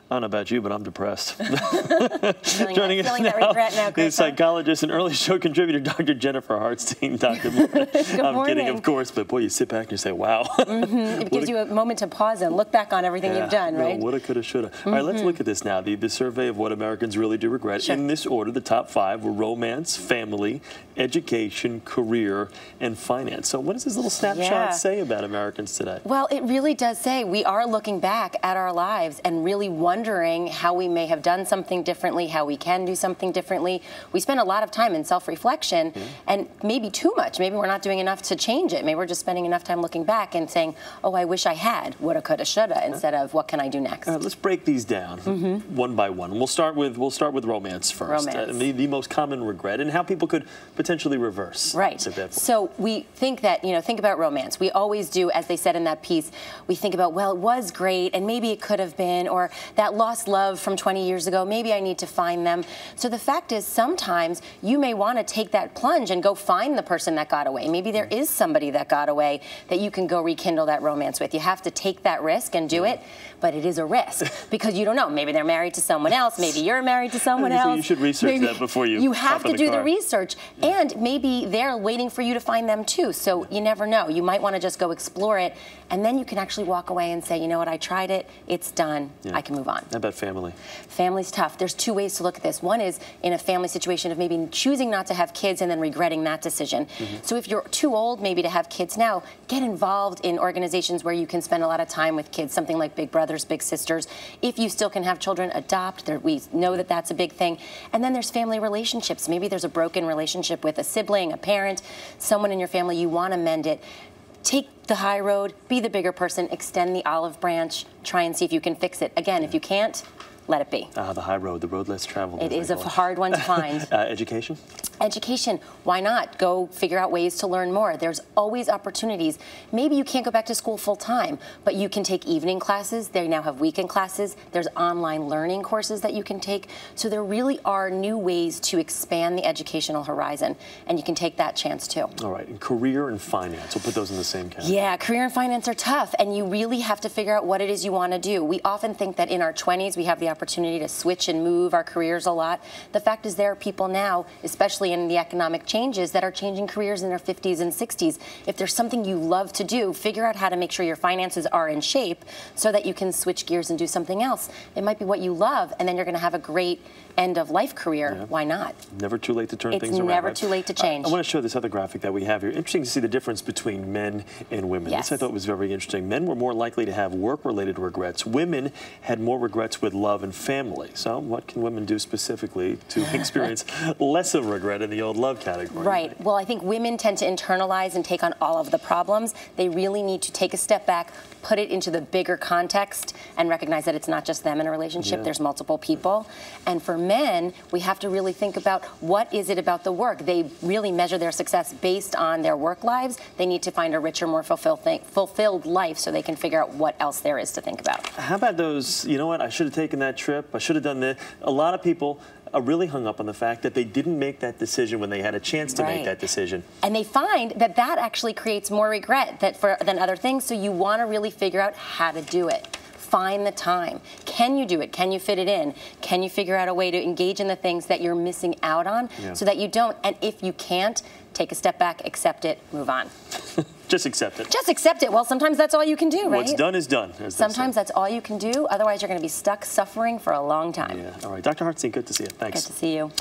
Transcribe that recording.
I don't know about you, but I'm depressed. Joining us now, is psychologist and early show contributor, Dr. Jennifer Hartstein. Dr. I'm kidding, of course, but boy, you sit back and you say, wow. It gives you a moment to pause and look back on everything you've done, right? Woulda, coulda, shoulda. All right, let's look at this now. The survey of what Americans really do regret. Sure. In this order, the top 5 were romance, family, education, career, and finance. So what does this little snapshot say about Americans today? Well, it really does say we are looking back at our lives and really wondering how we may have done something differently, how we can do something differently. We spend a lot of time in self-reflection and maybe too much. Maybe we're not doing enough to change it. Maybe we're just spending enough time looking back and saying, oh, I wish I had, woulda, coulda, shoulda, instead of what can I do next? All right, let's break these down one by one. We'll start with romance first. The most common regret and how people could potentially reverse. Right. So we think that, think about romance. We always do, as they said in that piece, we think about, well, it was great and maybe it could have been, or that lost love from 20 years ago, maybe I need to find them. So the fact is sometimes you may want to take that plunge and go find the person that got away. Maybe there is somebody that got away that you can go rekindle that romance with. You have to take that risk and do it, but it is a risk because you don't know. Maybe they're married to someone else. Maybe you're married to someone else. So you should research that before you have to do the research, and maybe they're waiting for you to find them too. So you never know. You might want to just go explore it, and then you can actually walk away and say, you know what, I tried it. It's done. I can move on. How about family? Family's tough. There's 2 ways to look at this. One is in a family situation of maybe choosing not to have kids and then regretting that decision. So if you're too old maybe to have kids now, get involved in organizations where you can spend a lot of time with kids, something like Big Brothers, Big Sisters. If you still can have children, adopt. We know that that's a big thing. And then there's family relationships. Maybe there's a broken relationship with a sibling, a parent, someone in your family. You want to mend it. Take the high road, be the bigger person, extend the olive branch, try and see if you can fix it. Again, if you can't, let it be. The high road, the road less traveled. It is a hard one to find. Education? Education, why not? Go figure out ways to learn more. There's always opportunities. Maybe you can't go back to school full time, but you can take evening classes. They now have weekend classes. There's online learning courses that you can take. So there really are new ways to expand the educational horizon, and you can take that chance too. All right, and career and finance, we'll put those in the same category. Yeah, career and finance are tough, and you really have to figure out what it is you want to do. We often think that in our 20s we have the opportunity to switch and move our careers a lot. The fact is there are people now, especially in the economic changes, that are changing careers in their 50s and 60s. If there's something you love to do, figure out how to make sure your finances are in shape so that you can switch gears and do something else. It might be what you love, and then you're going to have a great end-of-life career. Why not? Never too late to turn things around. It's never too late to change. I want to show this other graphic that we have here. Interesting to see the difference between men and women. This I thought was very interesting. Men were more likely to have work-related regrets. Women had more regrets with love and family. So what can women do specifically to experience less of regret in the old love category? Right. Well, I think women tend to internalize and take on all of the problems. They really need to take a step back, put it into the bigger context, and recognize that it's not just them in a relationship. There's multiple people. And for men, we have to really think about what is it about the work. They really measure their success based on their work lives. They need to find a richer, more fulfilled life so they can figure out what else there is to think about. How about those, you know what, I should have taken that trip, I should have done this. A lot of people are really hung up on the fact that they didn't make that decision when they had a chance to make that decision. And they find that that actually creates more regret than other things, so you want to really figure out how to do it. Find the time. Can you do it? Can you fit it in? Can you figure out a way to engage in the things that you're missing out on so that you don't? And if you can't, take a step back, accept it, move on. Just accept it. Just accept it. Well, sometimes that's all you can do, right? What's done is done. Sometimes that's all you can do. Otherwise, you're going to be stuck suffering for a long time. All right. Dr. Hartstein, good to see you. Thanks. Good to see you.